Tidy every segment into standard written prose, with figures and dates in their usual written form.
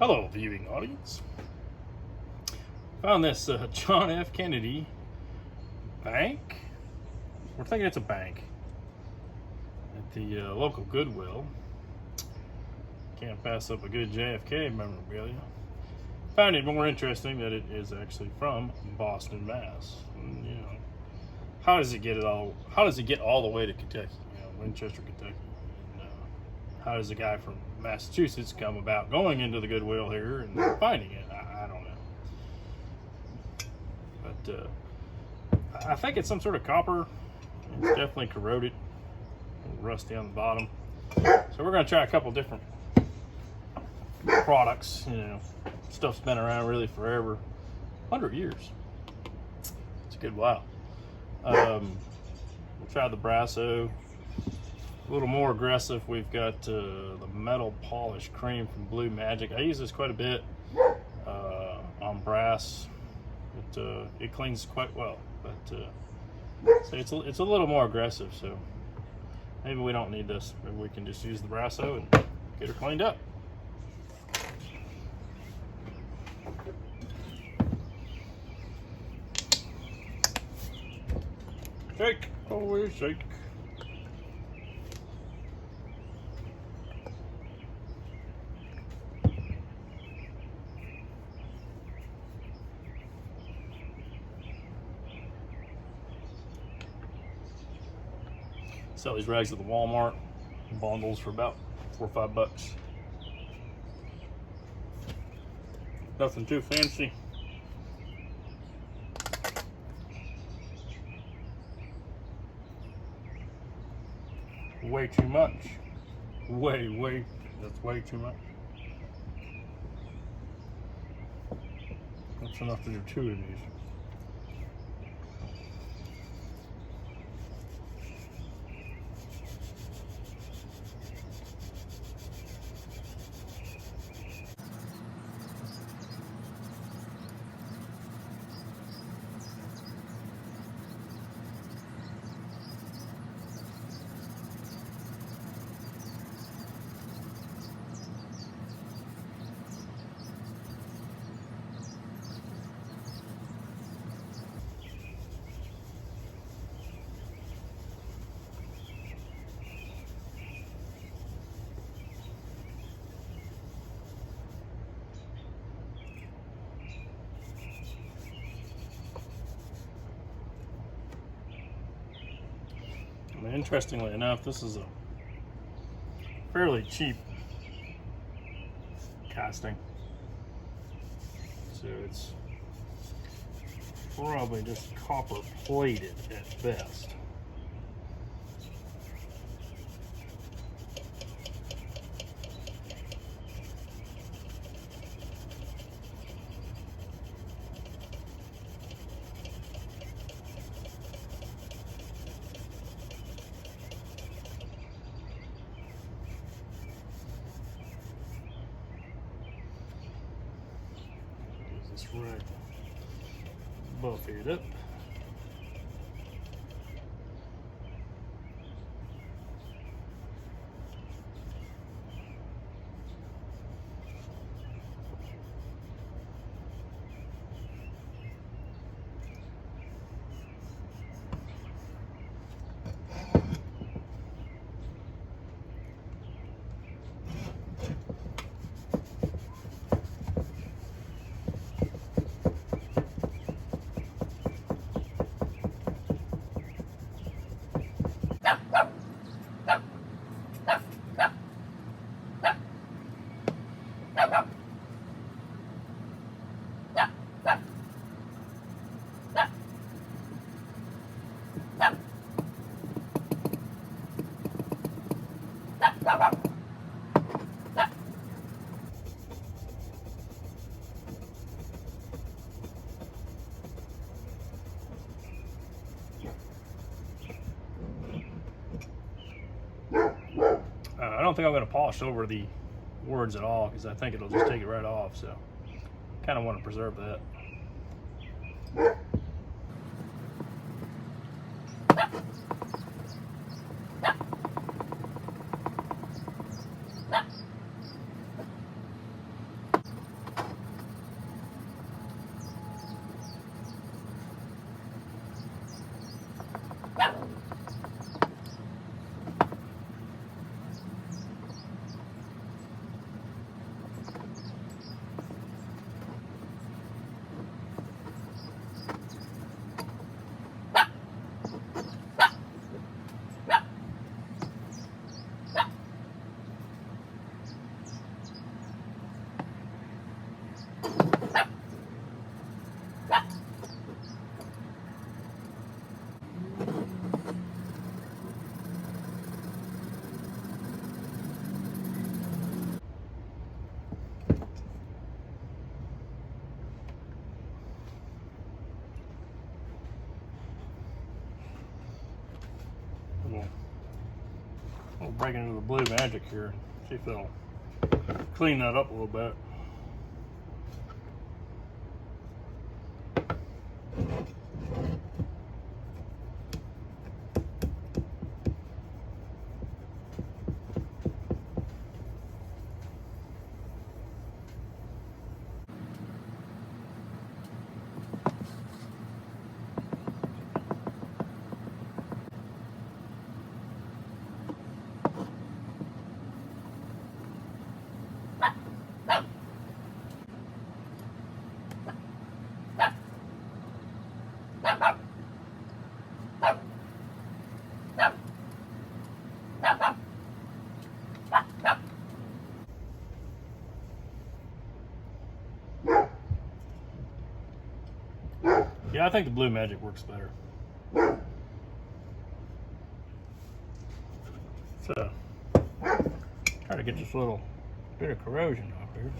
Hello, viewing audience. Found this John F. Kennedy bank. We're thinking it's a bank at the local Goodwill. Can't pass up a good JFK memorabilia. Found it more interesting that it is actually from Boston, Mass. And, you know, how does it get all the way to Kentucky? You know, Winchester, Kentucky. And, how does a guy from Massachusetts come about going into the Goodwill here and finding it? I don't know. But I think it's some sort of copper. It's definitely corroded, rusty on the bottom. So we're going to try a couple different products. You know, stuff's been around really forever, 100 years. It's a good while. We'll try the Brasso. A little more aggressive, we've got the metal polish cream from Blue Magic. I use this quite a bit on brass. It cleans quite well, but so it's a little more aggressive. So maybe we don't need this. Maybe we can just use the Brasso and get her cleaned up. Shake, always shake. Sell these rags at the Walmart bundles for about $4 or $5. Nothing too fancy. Way too much. That's way too much. That's enough to do 2 of these. Interestingly enough, this is a fairly cheap casting, so it's probably just copper plated at best. This rag buff it up. I don't think I'm going to polish over the words at all because I think it'll just take it right off. So kind of want to preserve that. We'll break into the Blue Magic here. See if it'll clean that up a little bit. Yeah, I think the Blue Magic works better. So, try to get this little bit of corrosion off here.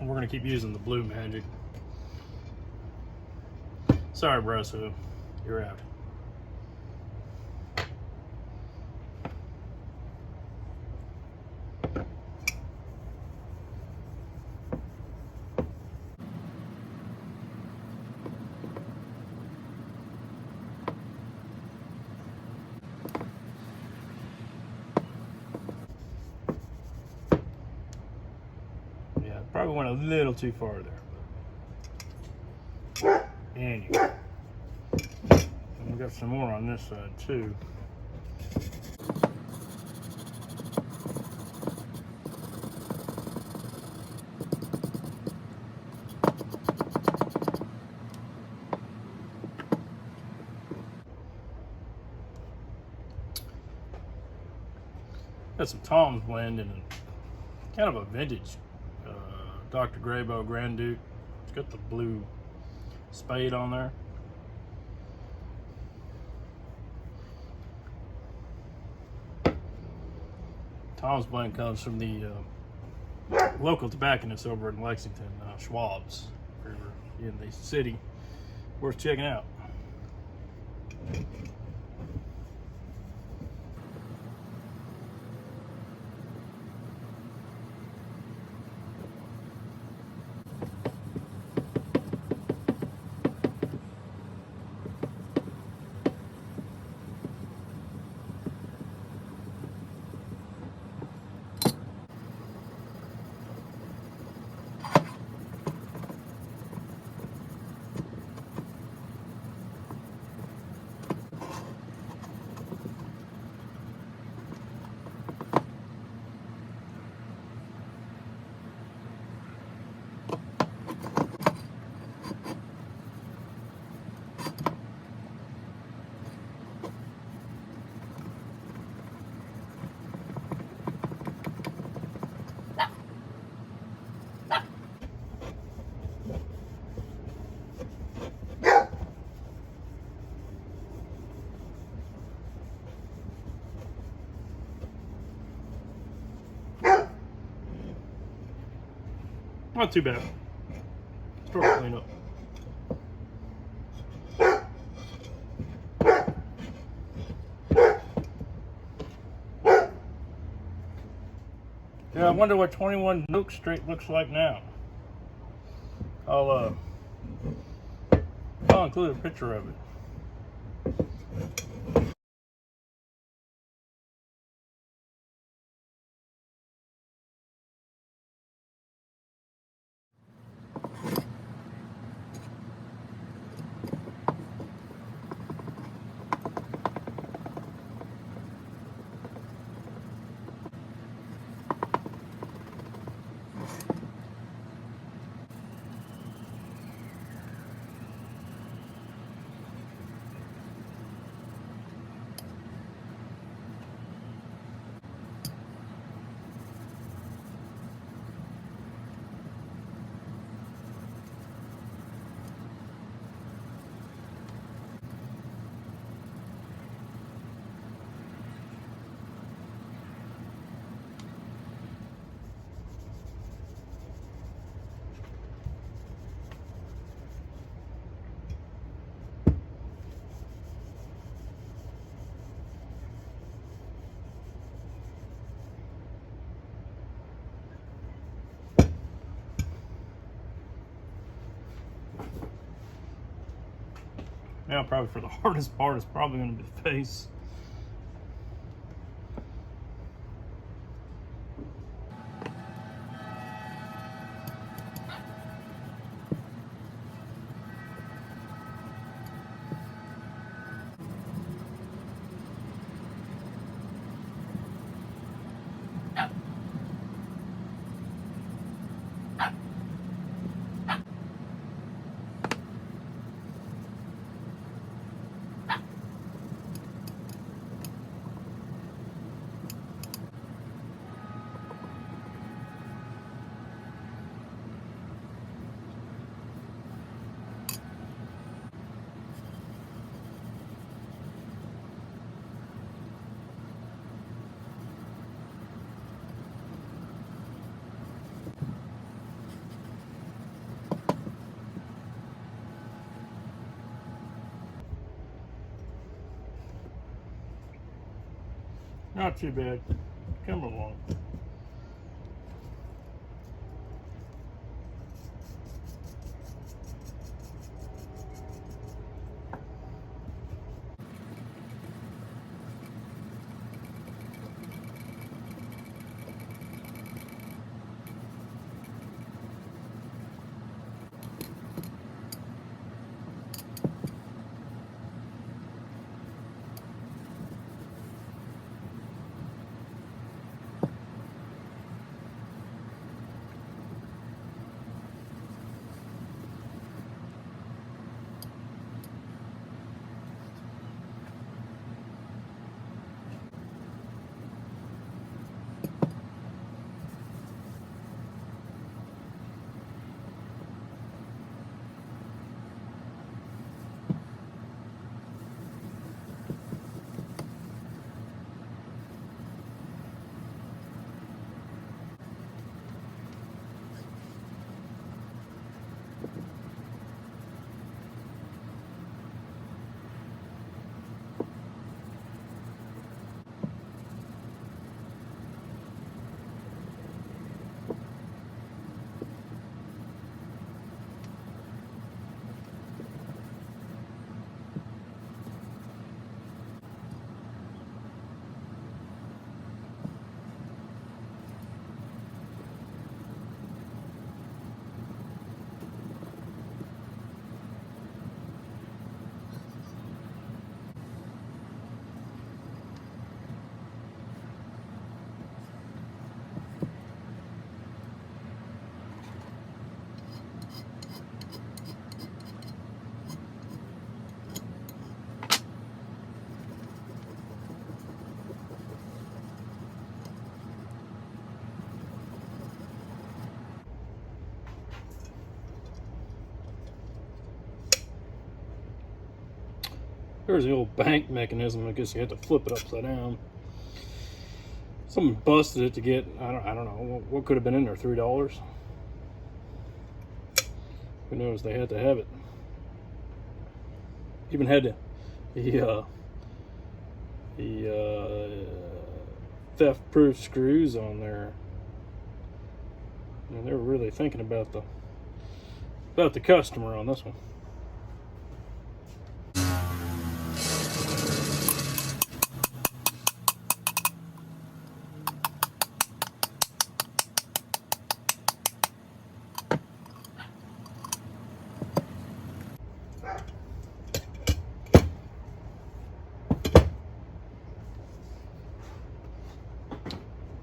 We're going to keep using the Blue Magic. Sorry, Broso, you're out. Probably went a little too far there. Anyway, and we got some more on this side too. Got some Tom's blend and kind of a vintage Dr. Graybo Grand Duke. It's got the blue spade on there. Tom's blend comes from the local tobacconist over in Lexington, Schwab's. If you're in the city, worth checking out. Not too bad. Start to clean up. Yeah, I wonder what 21 Nook Street looks like now. I'll include a picture of it. Now, probably for the hardest part is probably going to be the face. Not too bad. Come along. There's the old bank mechanism. I guess you had to flip it upside down. Someone busted it to get, I don't know, what could have been in there, $3? Who knows? They had to have it. Even had the theft-proof screws on there. And they were really thinking about the customer on this one.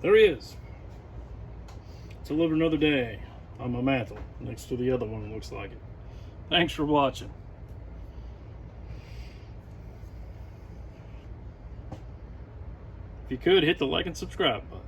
There he is. It's another day on my mantle next to the other one, looks like it. Thanks for watching. If you could, hit the like and subscribe button.